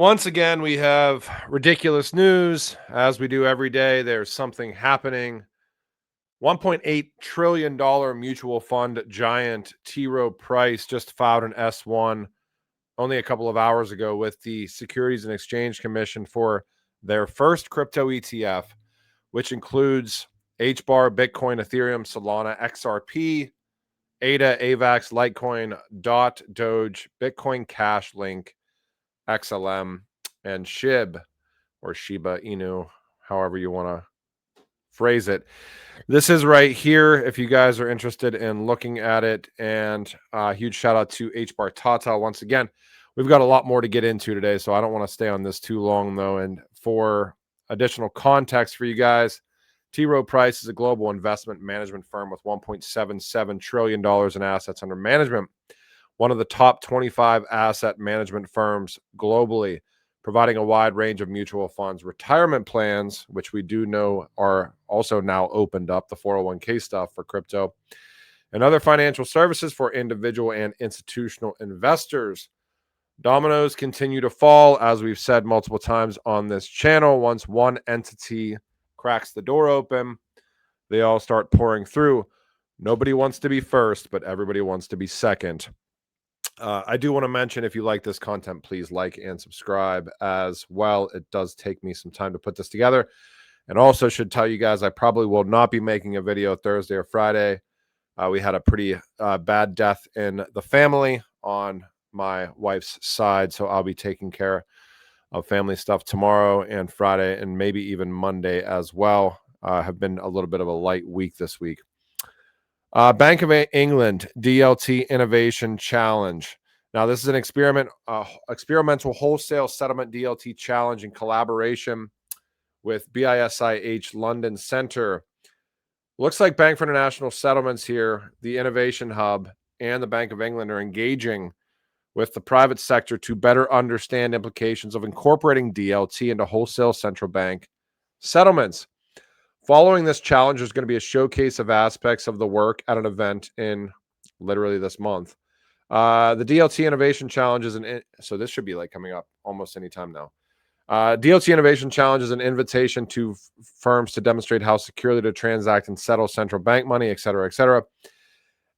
Once again, we have ridiculous news. As we do every day, there's something happening. $1.8 trillion mutual fund giant Rowe Price just filed an S-1 only a couple of hours ago with the Securities and Exchange Commission for their first crypto ETF, which includes HBAR, Bitcoin, Ethereum, Solana, XRP, ADA, AVAX, Litecoin, DOT, Doge, Bitcoin Cash, Link, XLM, and SHIB or Shiba Inu, however you want to phrase it. This is right here if you guys are interested in looking at it. And huge shout out to HBAR Tata once again. We've got a lot more to get into today, so I don't want to stay on this too long, though. And for additional context for you guys, T. Rowe Price is a global investment management firm with $1.77 trillion in assets under management, one of the top 25 asset management firms globally, providing a wide range of mutual funds, retirement plans, which we do know are also now opened up, the 401k stuff for crypto, and other financial services for individual and institutional investors. Dominoes continue to fall, as we've said multiple times on this channel. Once one entity cracks the door open, they all start pouring through. Nobody wants to be first, but everybody wants to be second. I do want to mention, if you like this content, please like and subscribe as well. It does take me some time to put this together. And also should tell you guys, I probably will not be making a video Thursday or Friday. We had a pretty bad death in the family on my wife's side, so I'll be taking care of family stuff tomorrow and Friday and maybe even Monday as well. Have been a little bit of a light week this week. Bank of England DLT Innovation Challenge. Now, this is an experimental wholesale settlement DLT challenge in collaboration with BISIH London Center. Looks like Bank for International Settlements here, the Innovation Hub, and the Bank of England are engaging with the private sector to better understand implications of incorporating DLT into wholesale central bank settlements. Following this challenge, there's going to be a showcase of aspects of the work at an event in literally this month. The DLT Innovation Challenge is so this should be like coming up almost any time now. DLT Innovation Challenge is an invitation to firms to demonstrate how securely to transact and settle central bank money, et cetera, et cetera.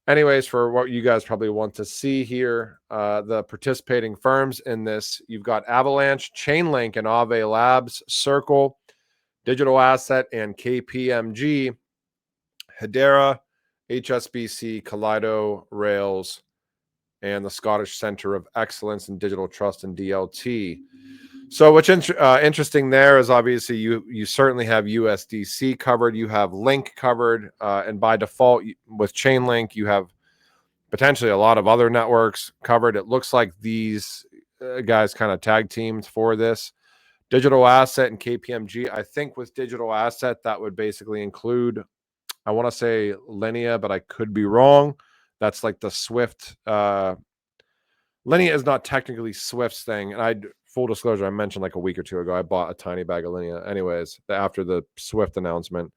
Anyways, for what you guys probably want to see here, the participating firms in this, you've got Avalanche, Chainlink, and Aave Labs, Circle, Digital Asset, and KPMG, Hedera, HSBC, Kaleido, Rails, and the Scottish Centre of Excellence in Digital Trust and DLT. So what's interesting there is obviously you certainly have USDC covered, you have Link covered, and by default with Chainlink, you have potentially a lot of other networks covered. It looks like these guys kind of tag teamed for this. Digital Asset and KPMG. I think with Digital Asset, that would basically include, I want to say Linea, but I could be wrong. That's like the Swift. Linea is not technically Swift's thing. And full disclosure, I mentioned like a week or two ago, I bought a tiny bag of Linea anyways, after the Swift announcement.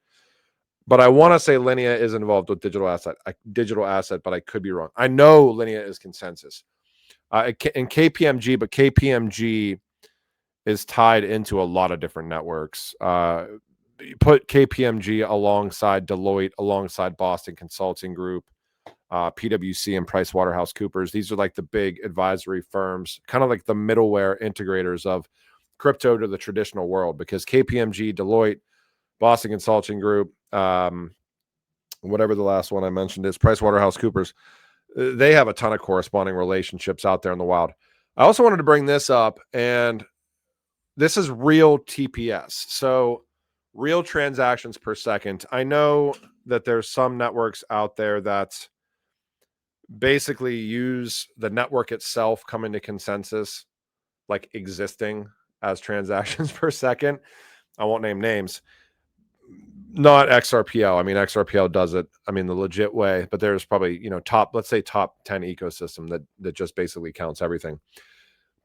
But I want to say Linea is involved with Digital Asset, but I could be wrong. I know Linea is consensus. In KPMG, but KPMG is tied into a lot of different networks. You put KPMG alongside Deloitte, alongside Boston Consulting Group, PwC, and PricewaterhouseCoopers. These are like the big advisory firms, kind of like the middleware integrators of crypto to the traditional world, because KPMG, Deloitte, Boston Consulting Group, whatever the last one I mentioned is, PricewaterhouseCoopers, they have a ton of corresponding relationships out there in the wild. I also wanted to bring this up, and this is real TPS. So real transactions per second. I know that there's some networks out there that basically use the network itself coming to consensus, like existing as transactions per second. I won't name names. Not XRPL. I mean, XRPL does it, I mean, the legit way, but there's probably, let's say top 10 ecosystem that just basically counts everything.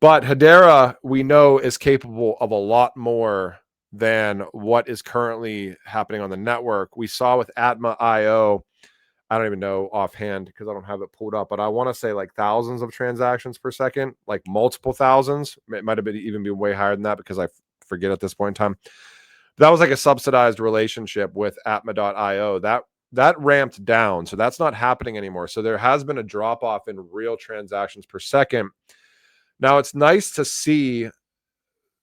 But Hedera, we know, is capable of a lot more than what is currently happening on the network. We saw with Atma.io, I don't even know offhand because I don't have it pulled up, but I want to say like thousands of transactions per second, like multiple thousands. It might have been even be way higher than that because I forget at this point in time. But that was like a subsidized relationship with Atma.io. That ramped down, so that's not happening anymore. So there has been a drop off in real transactions per second. Now it's nice to see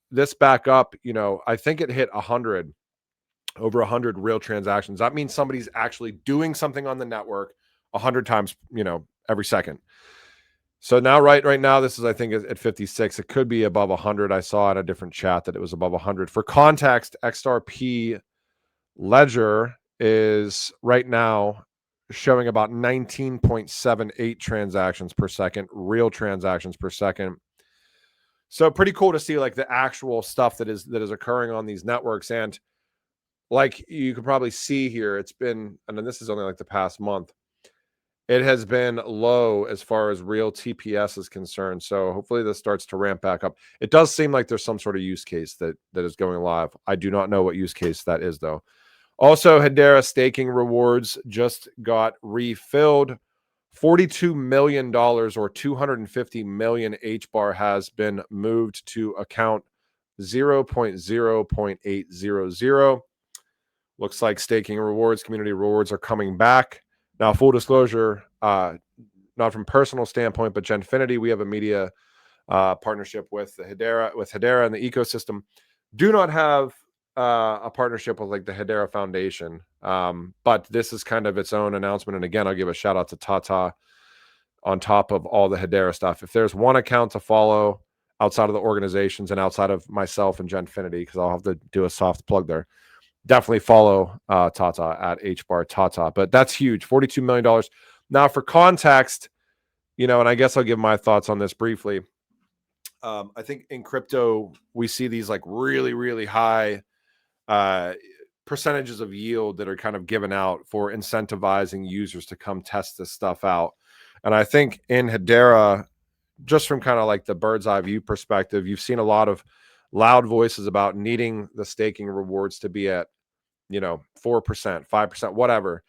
this back up. I think it hit 100, over 100 real transactions. That means somebody's actually doing something on the network 100 times, every second. So now, right now, this is, I think, at 56. It could be above 100. I saw in a different chat that it was above 100. For context, XRP Ledger is right now showing about 19.78 transactions per second, real transactions per second. So pretty cool to see like the actual stuff that is occurring on these networks. And like you can probably see here, it's been, and then this is only like the past month, it has been low as far as real TPS is concerned. So hopefully this starts to ramp back up. It does seem like there's some sort of use case that is going live. I do not know what use case that is though. Also, Hedera staking rewards just got refilled. $42 million or 250 million HBAR has been moved to account 0.0.800. Looks like staking rewards, community rewards are coming back. Now, full disclosure, not from personal standpoint, but Genfinity, we have a media partnership with Hedera and the ecosystem. Do not have a partnership with like the Hedera Foundation, but this is kind of its own announcement. And again, I'll give a shout out to Tata on top of all the Hedera stuff. If there's one account to follow outside of the organizations and outside of myself and Genfinity, because I'll have to do a soft plug there, definitely follow Tata at HBAR Tata. But that's huge, $42 million. Now, for context, and I guess I'll give my thoughts on this briefly. I think in crypto, we see these like really, really high percentages of yield that are kind of given out for incentivizing users to come test this stuff out. And I think in Hedera, just from kind of like the bird's eye view perspective, you've seen a lot of loud voices about needing the staking rewards to be at 4%, 5%, whatever.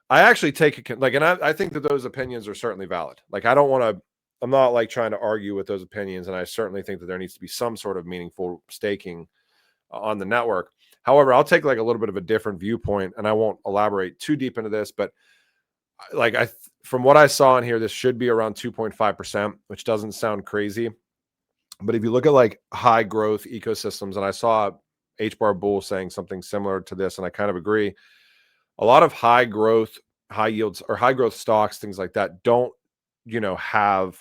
I actually take it like, and I think that those opinions are certainly valid. Like, I'm not like trying to argue with those opinions. And I certainly think that there needs to be some sort of meaningful staking on the network. However, I'll take like a little bit of a different viewpoint, and I won't elaborate too deep into this, but like from what I saw in here, this should be around 2.5%, which doesn't sound crazy. But if you look at like high growth ecosystems, and I saw HBAR Bull saying something similar to this, and I kind of agree, a lot of high growth, high yields, or high growth stocks, things like that, don't, have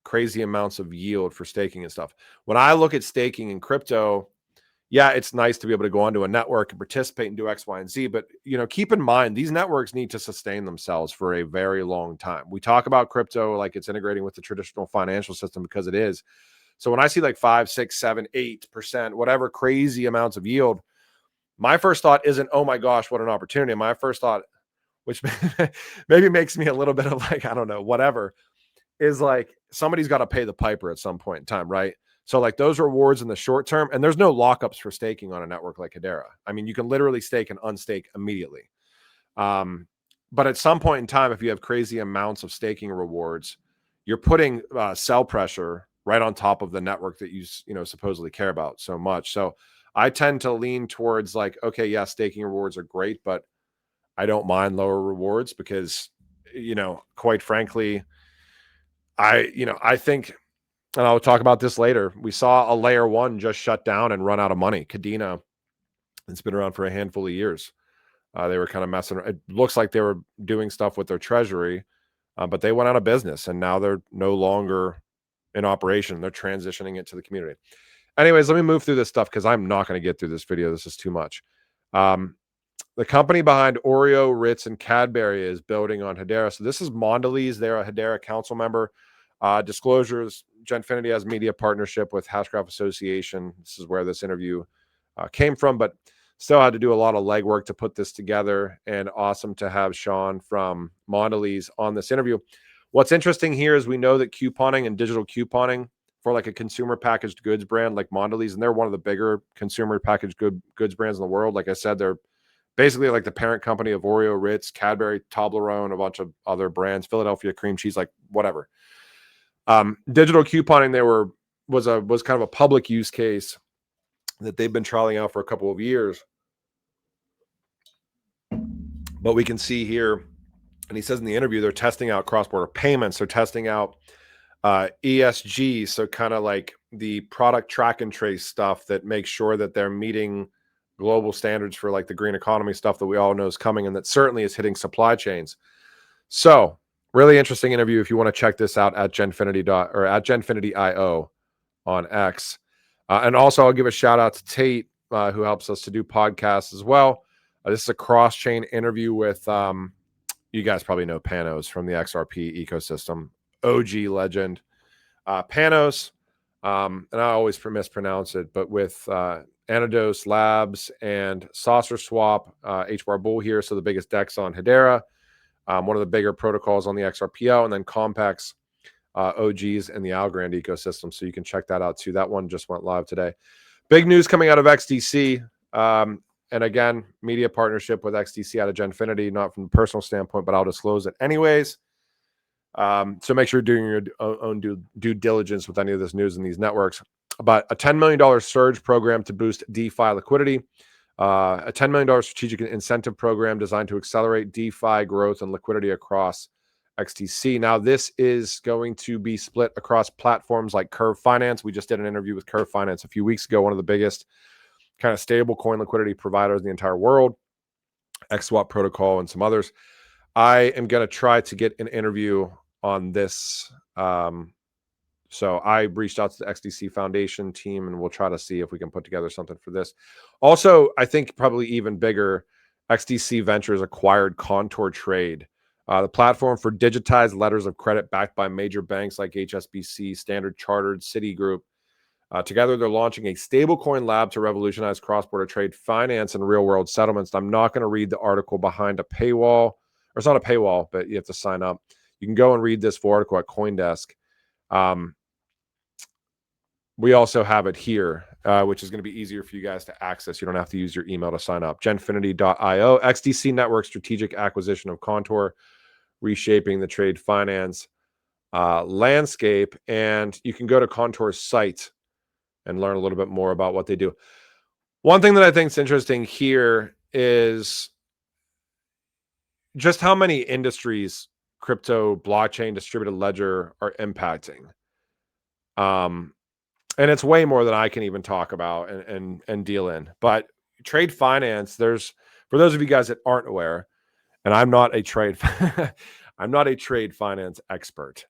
crazy amounts of yield for staking and stuff. When I look at staking in crypto, yeah, it's nice to be able to go onto a network and participate and do X, Y, and Z. But, keep in mind, these networks need to sustain themselves for a very long time. We talk about crypto like it's integrating with the traditional financial system because it is. So when I see like 5, 6, 7, 8%, whatever crazy amounts of yield, my first thought isn't, oh my gosh, what an opportunity. My first thought, which maybe makes me a little bit of like, I don't know, whatever, is like somebody's got to pay the piper at some point in time, right? So like those rewards in the short term, and there's no lockups for staking on a network like Hedera. I mean, you can literally stake and unstake immediately. But at some point in time, if you have crazy amounts of staking rewards, you're putting sell pressure right on top of the network that you supposedly care about so much. So I tend to lean towards like, okay, yeah, staking rewards are great, but I don't mind lower rewards because, quite frankly, I think, and I'll talk about this later, we saw a layer one just shut down and run out of money. Kadena, it's been around for a handful of years. They were kind of messing. It looks like they were doing stuff with their treasury, but they went out of business and now they're no longer in operation. They're transitioning it to the community. Anyways, let me move through this stuff because I'm not going to get through this video. This is too much. The company behind Oreo, Ritz, and Cadbury is building on Hedera. So this is Mondelez. They're a Hedera council member. Disclosures, Genfinity has media partnership with Hashgraph Association. This is where this interview came from, but still had to do a lot of legwork to put this together, and awesome to have Sean from Mondelez on this interview. What's interesting here is we know that couponing and digital couponing for like a consumer packaged goods brand like Mondelez, and they're one of the bigger consumer packaged goods brands in the world. Like I said, they're basically like the parent company of Oreo, Ritz, Cadbury, Toblerone, a bunch of other brands, Philadelphia cream cheese, like whatever. Digital couponing was kind of a public use case that they've been trialing out for a couple of years. But we can see here, and he says in the interview, they're testing out cross-border payments. They're testing out ESG, so kind of like the product track and trace stuff that makes sure that they're meeting global standards for like the green economy stuff that we all know is coming, and that certainly is hitting supply chains. So really interesting interview. If you want to check this out at Genfinity or at Genfinity.io on X. And also I'll give a shout out to Tate, who helps us to do podcasts as well. This is a cross-chain interview with, you guys probably know Panos from the XRP ecosystem, OG legend. Panos, and I always mispronounce it, but with Anados Labs and Saucer Swap, HBAR Bull here, so the biggest DEX on Hedera, one of the bigger protocols on the XRPO, and then Compex, OGs in the Algorand ecosystem. So you can check that out too. That one just went live today. Big news coming out of XDC. And again, media partnership with XDC out of Genfinity, not from a personal standpoint, but I'll disclose it anyways. So make sure you're doing your own due diligence with any of this news in these networks. But a $10 million surge program to boost DeFi liquidity, a $10 million strategic incentive program designed to accelerate DeFi growth and liquidity across XDC. Now, this is going to be split across platforms like Curve Finance. We just did an interview with Curve Finance a few weeks ago, one of the biggest kind of stable coin liquidity providers in the entire world, XSwap protocol and some others. I am going to try to get an interview on this. So I reached out to the XDC Foundation team, and we'll try to see if we can put together something for this. Also, I think probably even bigger, XDC Ventures acquired Contour Trade, the platform for digitized letters of credit backed by major banks like HSBC, Standard Chartered, Citigroup. Together, they're launching a stablecoin lab to revolutionize cross-border trade finance and real-world settlements. I'm not going to read the article behind a paywall, or it's not a paywall, but you have to sign up. You can go and read this full article at CoinDesk. We also have it here, which is going to be easier for you guys to access. You don't have to use your email to sign up. Genfinity.io, XDC Network strategic acquisition of Contour, reshaping the trade finance landscape. And you can go to Contour's site and learn a little bit more about what they do. One thing that I think is interesting here is just how many industries crypto, blockchain, distributed ledger are impacting. And it's way more than I can even talk about and deal in. But trade finance, there's, for those of you guys that aren't aware, and I'm not a trade finance expert,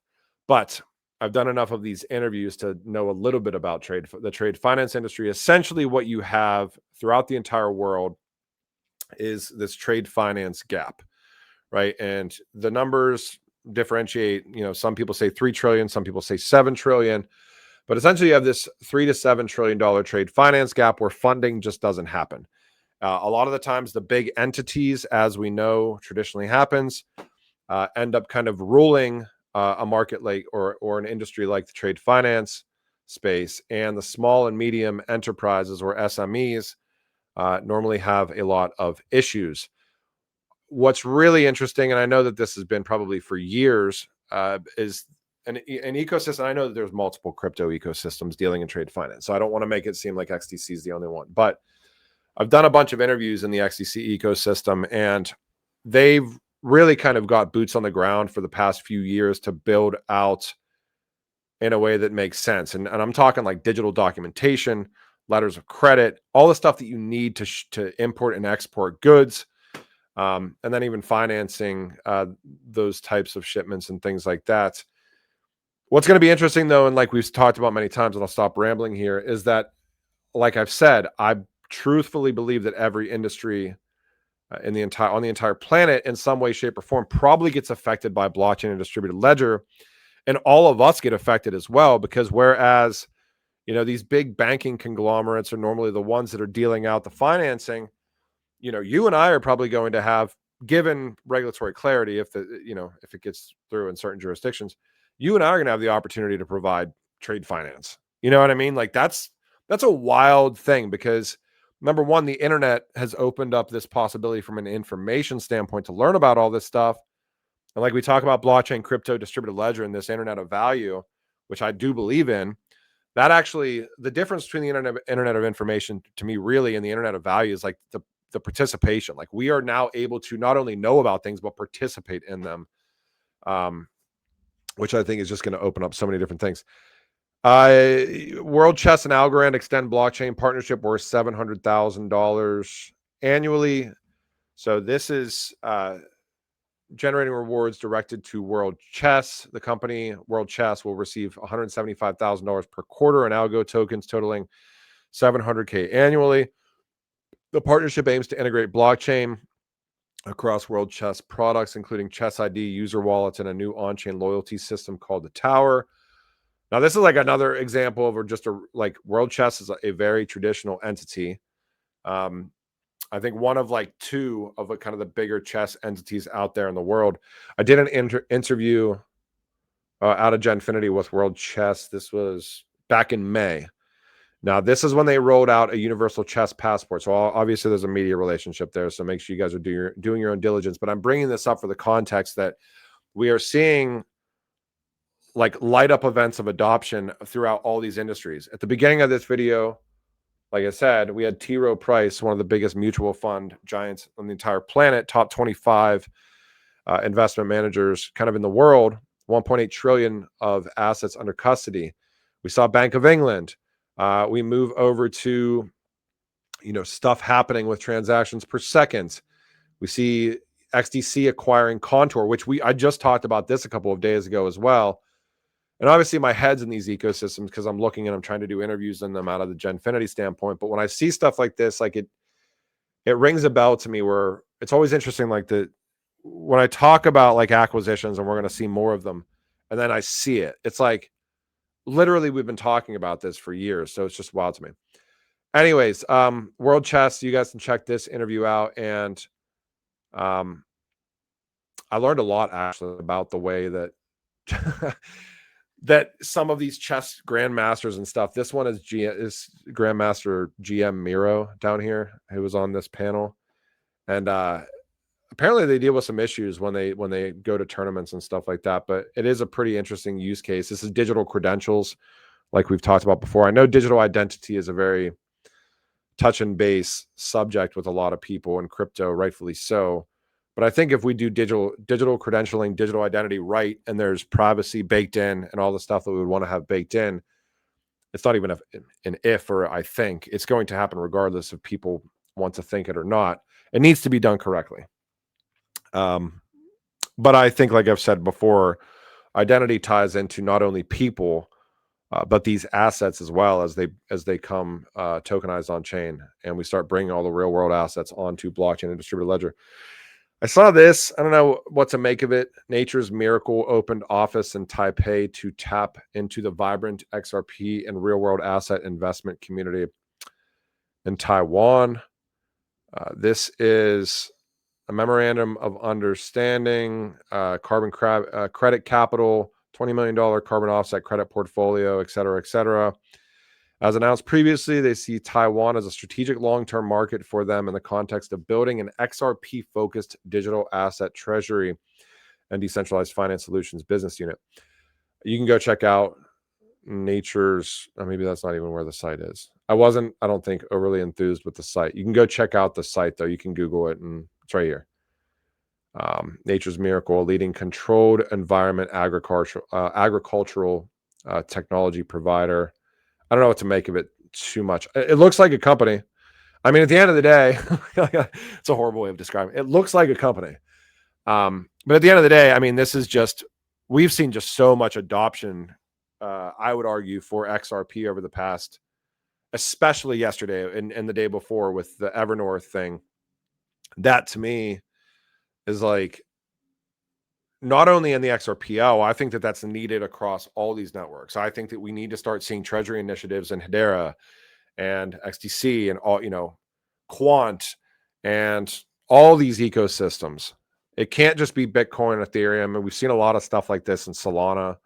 but I've done enough of these interviews to know a little bit about the trade finance industry. Essentially, what you have throughout the entire world is this trade finance gap, right? And the numbers differentiate. You know, some people say 3 trillion, some people say 7 trillion, but essentially you have this $3 to $7 trillion trade finance gap where funding just doesn't happen. A lot of the times, the big entities, as we know traditionally happens, end up kind of ruling a market like or an industry like the trade finance space, and the small and medium enterprises or SMEs normally have a lot of issues. What's really interesting, and I know that this has been probably for years, is an ecosystem. I know that there's multiple crypto ecosystems dealing in trade finance, so I don't want to make it seem like XDC is the only one, but I've done a bunch of interviews in the XDC ecosystem, and they've really kind of got boots on the ground for the past few years to build out in a way that makes sense. And I'm talking like digital documentation, letters of credit, all the stuff that you need to import and export goods, and then even financing those types of shipments and things like that. What's going to be interesting, though, and like we've talked about many times, and I'll stop rambling here, is that, like I've said, I truthfully believe that every industry on the entire planet in some way, shape, or form probably gets affected by blockchain and distributed ledger, and all of us get affected as well, because whereas, you know, these big banking conglomerates are normally the ones that are dealing out the financing, you know, you and I are probably going to have, given regulatory clarity, if it gets through in certain jurisdictions, you and I are going to have the opportunity to provide trade finance. You know what I mean? Like that's a wild thing, because number one, the internet has opened up this possibility from an information standpoint to learn about all this stuff. And like we talk about blockchain, crypto, distributed ledger, and this internet of value, which I do believe in, that actually, the difference between the internet of information to me really and the internet of value is like the participation. Like we are now able to not only know about things, but participate in them, which I think is just going to open up so many different things. World Chess and Algorand extend blockchain partnership worth $700,000 annually. So this is generating rewards directed to World Chess. The company, World Chess, will receive $175,000 per quarter in algo tokens totaling $700K annually. The partnership aims to integrate blockchain across World Chess products, including Chess ID, user wallets, and a new on-chain loyalty system called the Tower. Now, this is like another example of just like World Chess is a very traditional entity. I think one of like two of kind of the bigger chess entities out there in the world. I did an interview out of Genfinity with World Chess. This was back in May. Now, this is when they rolled out a universal chess passport. So obviously there's a media relationship there. So make sure you guys are doing your own diligence. But I'm bringing this up for the context that we are seeing like light up events of adoption throughout all these industries. At the beginning of this video, like I said, we had T. Rowe Price, one of the biggest mutual fund giants on the entire planet, top 25 investment managers kind of in the world, 1.8 trillion of assets under custody. We saw Bank of England. We move over to, stuff happening with transactions per second. We see XDC acquiring Contour, which I just talked about this a couple of days ago as well. And obviously my head's in these ecosystems because I'm looking and I'm trying to do interviews in them out of the Genfinity standpoint. But when I see stuff like this, like it rings a bell to me where it's always interesting. Like when I talk about like acquisitions and we're going to see more of them, and then I see it, it's like literally we've been talking about this for years. So it's just wild to me. Anyways, World Chess, you guys can check this interview out. And I learned a lot actually about the way that that some of these chess grandmasters and stuff. This one is Grandmaster GM Miro down here, who was on this panel, and apparently they deal with some issues when they go to tournaments and stuff like that. But it is a pretty interesting use case. This is digital credentials, like we've talked about before. I know digital identity is a very touch and base subject with a lot of people in crypto, rightfully so. But I think if we do digital credentialing, digital identity right, and there's privacy baked in and all the stuff that we would want to have baked in, it's not even an if or I think. It's going to happen regardless if people want to think it or not. It needs to be done correctly. But I think, like I've said before, identity ties into not only people, but these assets as well as they come tokenized on chain, and we start bringing all the real world assets onto blockchain and distributed ledger. I saw this. I don't know what to make of it. Nature's Miracle opened office in Taipei to tap into the vibrant XRP and real world asset investment community in Taiwan. This is a memorandum of understanding, carbon credit capital, $20 million carbon offset credit portfolio, et cetera, et cetera. As announced previously, they see Taiwan as a strategic long-term market for them in the context of building an XRP-focused digital asset treasury and decentralized finance solutions business unit. You can go check out Nature's, maybe that's not even where the site is. I don't think, overly enthused with the site. You can go check out the site, though. You can Google it, and it's right here. Nature's Miracle, a leading controlled environment agricultural technology provider. I don't know what to make of it too much. It looks like a company. I mean, at the end of the day, it's a horrible way of describing it. It looks like a company. But at the end of the day, I mean, we've seen just so much adoption, I would argue, for XRP over the past, especially yesterday and the day before with the Evernorth thing. That to me is like, not only in the XRPO, I think that that's needed across all these networks. I think that we need to start seeing treasury initiatives in Hedera and XDC and all, Quant and all these ecosystems. It can't just be Bitcoin, Ethereum. And we've seen a lot of stuff like this in Solana,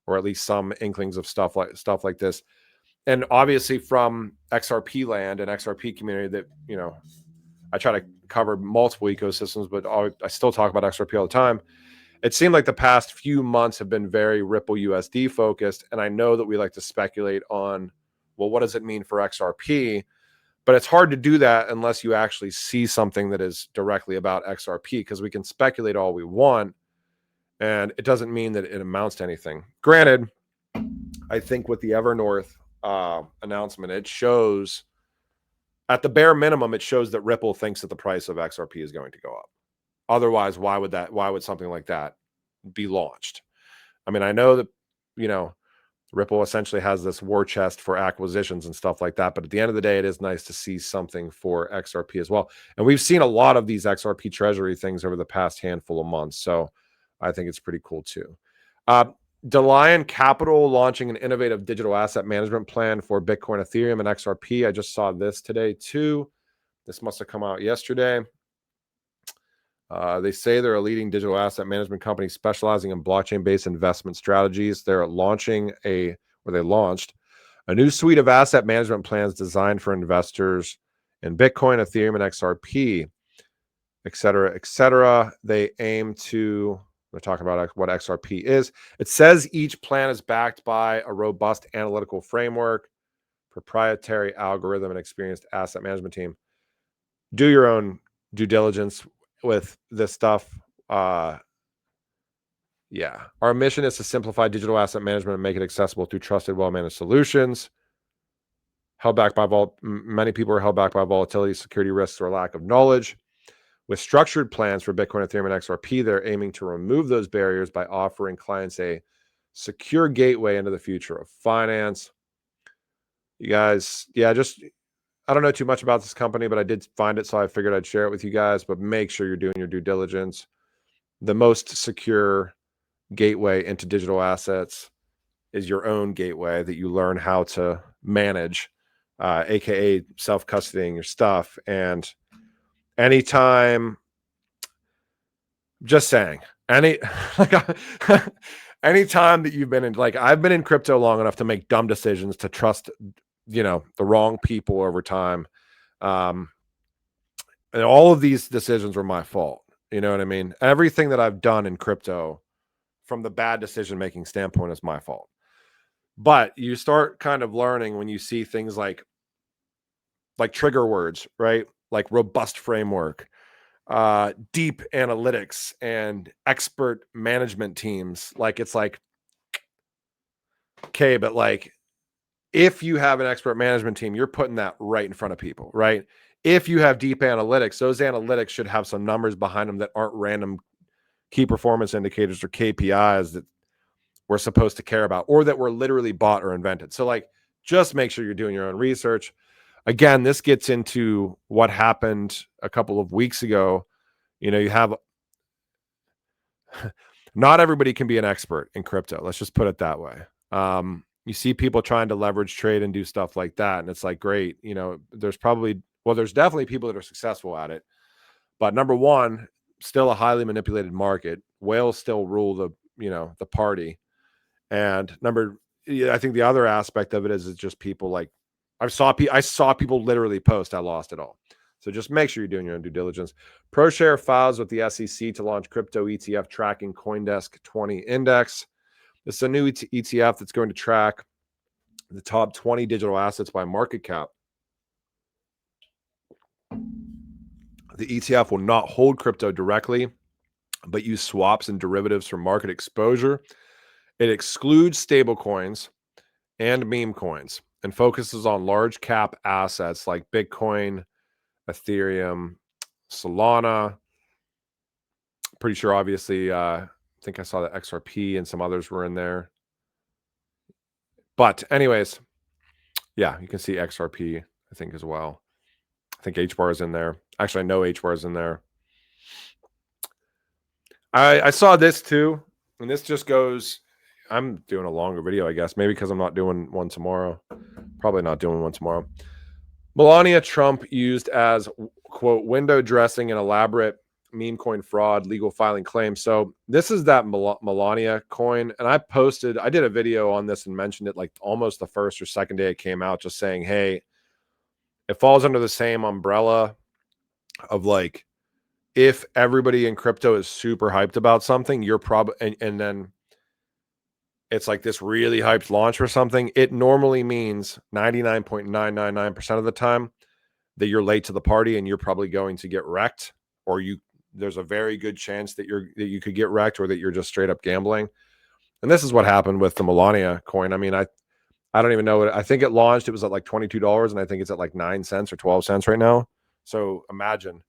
or at least some inklings of stuff like this. and obviously from XRP land and XRP community that, you know, I try to cover multiple ecosystems, but I still talk about XRP all the time. It seemed like the past few months have been very Ripple USD focused. And I know that we like to speculate on, well, what does it mean for XRP? But it's hard to do that unless you actually see something that is directly about XRP, because we can speculate all we want, and it doesn't mean that it amounts to anything. Granted, I think with the Evernorth announcement, it shows, at the bare minimum, it shows that Ripple thinks that the price of XRP is going to go up. Otherwise, why would something like that be launched? I mean, I know that, you know, Ripple essentially has this war chest for acquisitions and stuff like that. But at the end of the day, it is nice to see something for XRP as well. And we've seen a lot of these XRP treasury things over the past handful of months. So I think it's pretty cool too. DeLion Capital launching an innovative digital asset management plan for Bitcoin, Ethereum, and XRP. I just saw this today too. This must have come out yesterday. They say they're a leading digital asset management company specializing in blockchain-based investment strategies. They launched a new suite of asset management plans designed for investors in Bitcoin, Ethereum, and XRP, et cetera, et cetera. They're talking about what XRP is. It says each plan is backed by a robust analytical framework, proprietary algorithm, and experienced asset management team. Do your own due diligence with this stuff. Yeah, our mission is to simplify digital asset management and make it accessible through trusted, well-managed solutions. Many people are held back by volatility, security risks, or lack of knowledge. With structured plans for Bitcoin, Ethereum, and XRP, they're aiming to remove those barriers by offering clients a secure gateway into the future of finance. You guys, I don't know too much about this company, but I did find it, so I figured I'd share it with you guys. But make sure you're doing your due diligence. The most secure gateway into digital assets is your own gateway that you learn how to manage, aka self-custodying your stuff. And anytime, just saying, anytime that you've been in, like, I've been in crypto long enough to make dumb decisions, to trust, the wrong people over time. And all of these decisions were my fault. You know what I mean? Everything that I've done in crypto from the bad decision-making standpoint is my fault. But you start kind of learning when you see things like trigger words, right? Like robust framework, deep analytics, and expert management teams. Like, it's like, okay, but like, if you have an expert management team, you're putting that right in front of people, right? If you have deep analytics, those analytics should have some numbers behind them that aren't random key performance indicators or KPIs that we're supposed to care about, or that were literally bought or invented. So, like, just make sure you're doing your own research. Again, this gets into what happened a couple of weeks ago. You have, not everybody can be an expert in crypto. Let's just put it that way. You see people trying to leverage trade and do stuff like that. And it's like, great. There's definitely people that are successful at it. But number one, still a highly manipulated market. Whales still rule the party. And I think the other aspect of it is just people like, I saw people literally post, I lost it all. So just make sure you're doing your own due diligence. ProShares files with the SEC to launch crypto ETF tracking CoinDesk 20 index. This is a new ETF that's going to track the top 20 digital assets by market cap. The ETF will not hold crypto directly, but use swaps and derivatives for market exposure. It excludes stablecoins and meme coins and focuses on large cap assets like Bitcoin, Ethereum, Solana. Pretty sure, obviously, I think I saw that XRP and some others were in there. But anyways, yeah, you can see XRP, I think, as well. I think HBAR is in there. Actually, I know HBAR is in there. I saw this too, and this just goes, I'm doing a longer video, I guess, maybe because I'm not doing one tomorrow. Probably not doing one tomorrow. Melania Trump used as, quote, window dressing an elaborate meme coin fraud, legal filing claims. So this is that Melania coin. And I did a video on this and mentioned it like almost the first or second day it came out, just saying, hey, it falls under the same umbrella of like, if everybody in crypto is super hyped about something, you're probably, and then it's like this really hyped launch for something, it normally means 99.999% of the time that you're late to the party and you're probably going to get wrecked, or there's a very good chance that you could get wrecked, or that you're just straight up gambling. And this is what happened with the Melania coin. I mean, I don't even know what, I think it launched, it was at like $22, and I think it's at like 9 cents or 12 cents right now. So imagine.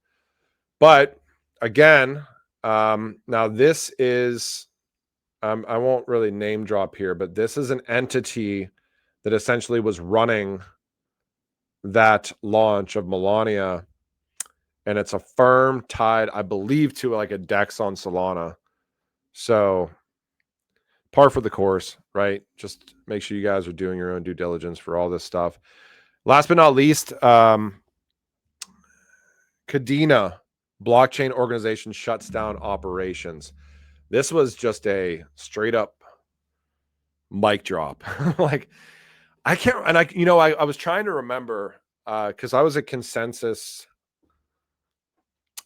But again, now this is, I won't really name drop here, but this is an entity that essentially was running that launch of Melania, and it's a firm tied, I believe, to like a DEX on Solana. So par for the course, right? Just make sure you guys are doing your own due diligence for all this stuff. Last but not least, Hedera blockchain organization shuts down operations. This was just a straight up mic drop. Like, I can't, and I was trying to remember, because I was at Consensus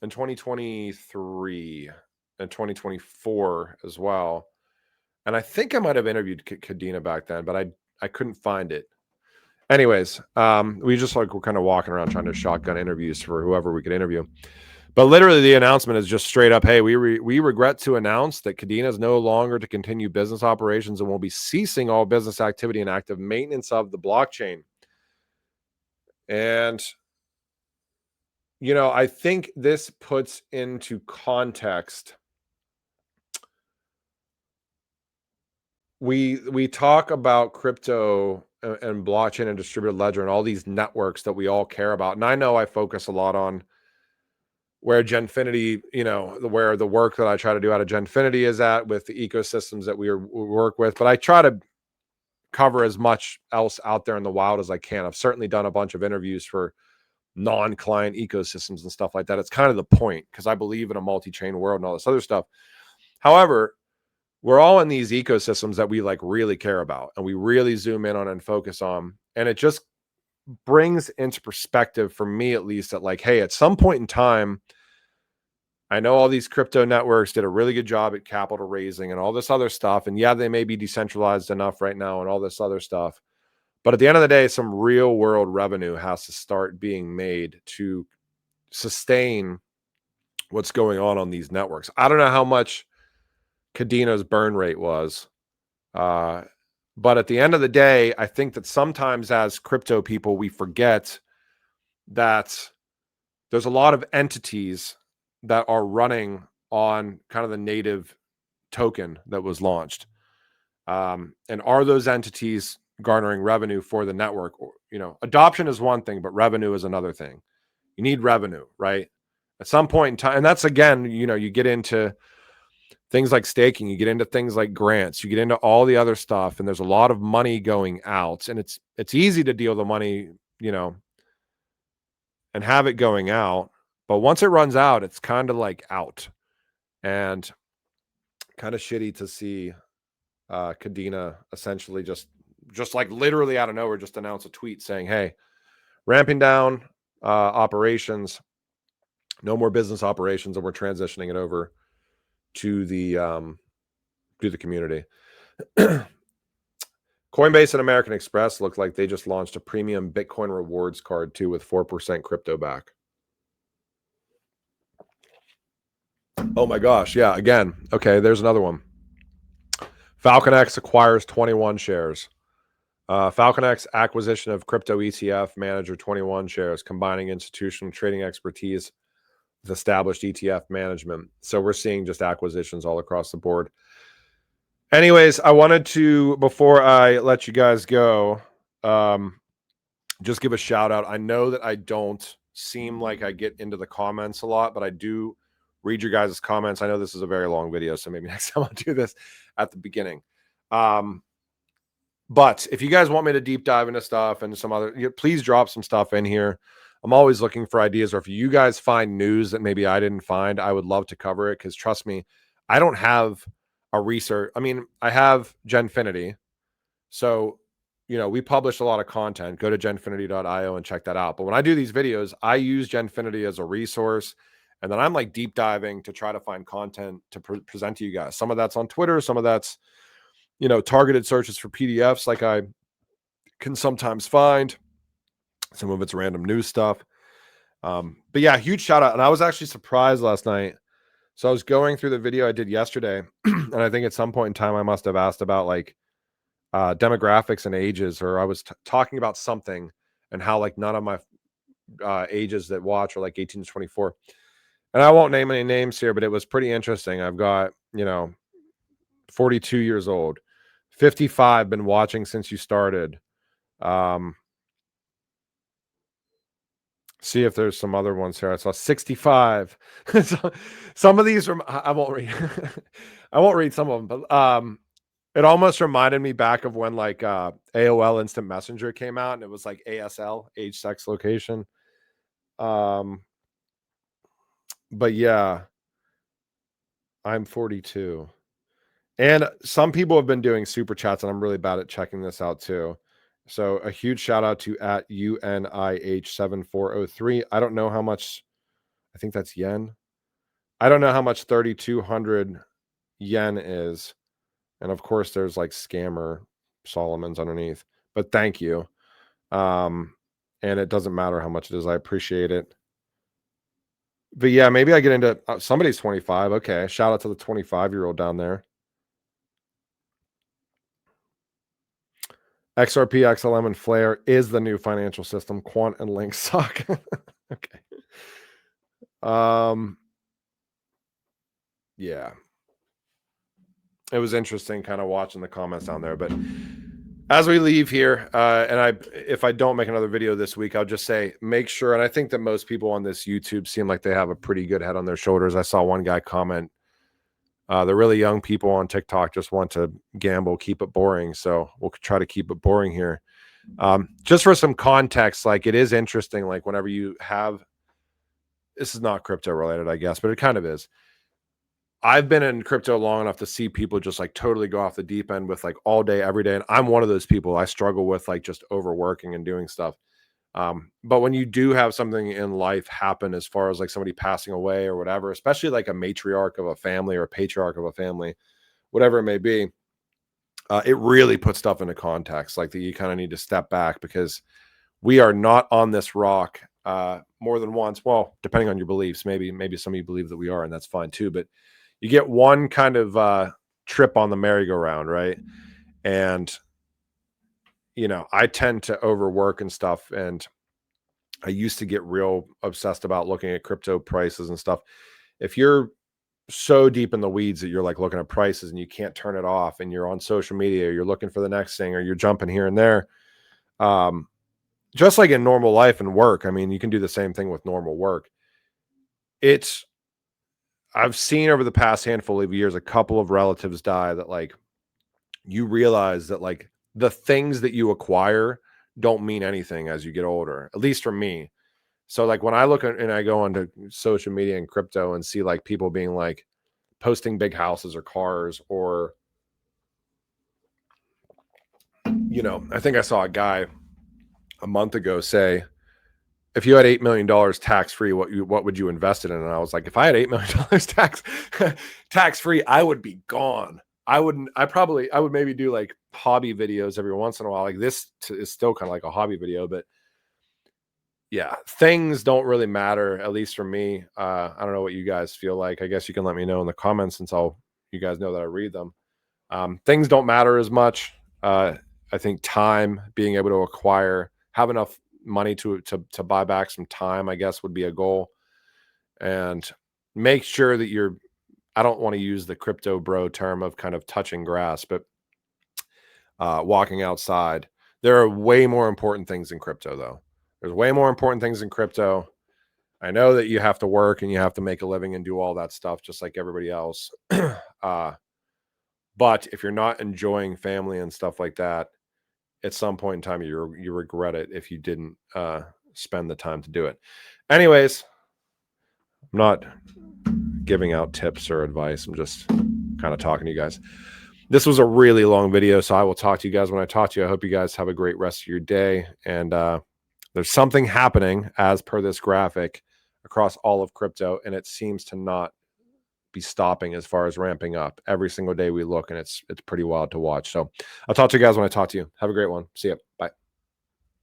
in 2023 and 2024 as well. And I think I might have interviewed Hedera back then, but I couldn't find it. Anyways, we just like, we're kind of walking around trying to shotgun interviews for whoever we could interview. But literally the announcement is just straight up, hey, we regret to announce that Hedera is no longer to continue business operations and will be ceasing all business activity and active maintenance of the blockchain. And, I think this puts into context, we talk about crypto and blockchain and distributed ledger and all these networks that we all care about. And I know I focus a lot on where Genfinity, where the work that I try to do out of Genfinity is at with the ecosystems that we work with. But I try to cover as much else out there in the wild as I can. I've certainly done a bunch of interviews for non-client ecosystems and stuff like that. It's kind of the point, because I believe in a multi-chain world and all this other stuff. However, we're all in these ecosystems that we like really care about and we really zoom in on and focus on. And it just brings into perspective, for me at least, that like, hey, at some point in time, I know all these crypto networks did a really good job at capital raising and all this other stuff. And yeah, they may be decentralized enough right now and all this other stuff. But at the end of the day, some real world revenue has to start being made to sustain what's going on these networks. I don't know how much Hedera's burn rate was. But at the end of the day, I think that sometimes as crypto people, we forget that there's a lot of entities that are running on kind of the native token that was launched. And are those entities garnering revenue for the network? Adoption is one thing, but revenue is another thing. You need revenue, right? At some point in time, and that's, again, you get into things like staking, you get into things like grants, you get into all the other stuff, and there's a lot of money going out, and it's easy to deal the money, and have it going out. But once it runs out, it's kind of like out, and kind of shitty to see Hedera essentially just like literally out of nowhere just announce a tweet saying, hey, ramping down operations, no more business operations, and we're transitioning it over to the community. Coinbase and American Express look like they just launched a premium Bitcoin rewards card too, with 4% crypto back. Oh my gosh. Yeah. Again. Okay. There's another one. FalconX acquires 21 shares. FalconX acquisition of crypto ETF manager 21 shares, combining institutional trading expertise with established ETF management. So we're seeing just acquisitions all across the board. Anyways, I wanted to, before I let you guys go, just give a shout out. I know that I don't seem like I get into the comments a lot, but I do read your guys' comments. I know this is a very long video, so maybe next time I'll do this at the beginning. But if you guys want me to deep dive into stuff and some other, please drop some stuff in here. I'm always looking for ideas, or if you guys find news that maybe I didn't find, I would love to cover it, because trust me, I don't have a research. I mean, I have Genfinity. So, we publish a lot of content. Go to genfinity.io and check that out. But when I do these videos, I use Genfinity as a resource. And then I'm like deep diving to try to find content to present to you guys. Some of that's on Twitter, some of that's, targeted searches for PDFs like I can sometimes find. Some of it's random news stuff. But yeah, huge shout out. And I was actually surprised last night. So I was going through the video I did yesterday, and I think at some point in time I must have asked about like demographics and ages, or I was talking about something and how like none of my ages that watch are like 18 to 24. And I won't name any names here, but it was pretty interesting. I've got, 42 years old, 55, been watching since you started. See if there's some other ones here. I saw 65. So, some of these are, I won't read. I won't read some of them, but it almost reminded me back of when like AOL Instant Messenger came out, and it was like ASL, age, sex, location. But yeah, I'm 42. And some people have been doing super chats, and I'm really bad at checking this out too. So a huge shout out to at UNIH7403. I don't know how much, I think that's yen. I don't know how much 3,200 yen is. And of course, there's like scammer Solomon's underneath. But thank you. And it doesn't matter how much it is. I appreciate it. But yeah, maybe I get into somebody's 25. Okay. Shout out to the 25-year-old down there. XRP, XLM, and Flare is the new financial system. Quant and Link suck. Okay. Yeah. It was interesting kind of watching the comments down there. But as we leave here, and if I don't make another video this week, I'll just say, make sure, and I think that most people on this YouTube seem like they have a pretty good head on their shoulders. I saw one guy comment, the really young people on TikTok just want to gamble, keep it boring. So we'll try to keep it boring here. Just for some context, like it is interesting, like whenever you have, this is not crypto related, I guess, but it kind of is. I've been in crypto long enough to see people just like totally go off the deep end with like all day, every day. And I'm one of those people. I struggle with like just overworking and doing stuff. But when you do have something in life happen, as far as like somebody passing away or whatever, especially like a matriarch of a family or a patriarch of a family, whatever it may be, it really puts stuff into context. Like that you kind of need to step back, because we are not on this rock more than once. Well, depending on your beliefs, maybe some of you believe that we are, and that's fine too. But you get one kind of trip on the merry-go-round, right? And I tend to overwork and stuff, and I used to get real obsessed about looking at crypto prices and stuff. If you're so deep in the weeds that you're like looking at prices and you can't turn it off, and you're on social media, or you're looking for the next thing, or you're jumping here and there, just like in normal life and work, I mean, you can do the same thing with normal work. I've seen over the past handful of years, a couple of relatives die that like you realize that like the things that you acquire don't mean anything as you get older, at least for me. So like when I look at and I go onto social media and crypto and see like people being like posting big houses or cars, or I think I saw a guy a month ago say, if you had $8 million tax free, what would you invest it in? And I was like, if I had $8 million tax free, I would be gone. I would maybe do like hobby videos every once in a while. Like this is still kind of like a hobby video, but yeah, things don't really matter, at least for me. I don't know what you guys feel like. I guess you can let me know in the comments, since you guys know that I read them. Things don't matter as much. I think time, being able to acquire, have enough money to buy back some time, I guess, would be a goal. And make sure that I don't want to use the crypto bro term of kind of touching grass, but walking outside. There are way more important things in crypto, though. There's way more important things in crypto. I know that you have to work and you have to make a living and do all that stuff just like everybody else. But if you're not enjoying family and stuff like that, at some point in time, you regret it if you didn't spend the time to do it. Anyways, I'm not giving out tips or advice. I'm just kind of talking to you guys. This was a really long video, so I will talk to you guys when I talk to you. I hope you guys have a great rest of your day. And there's something happening as per this graphic across all of crypto, and it seems to not be stopping as far as ramping up. Every single day we look, and it's pretty wild to watch. So I'll talk to you guys when I talk to you. Have a great one. See ya. Bye.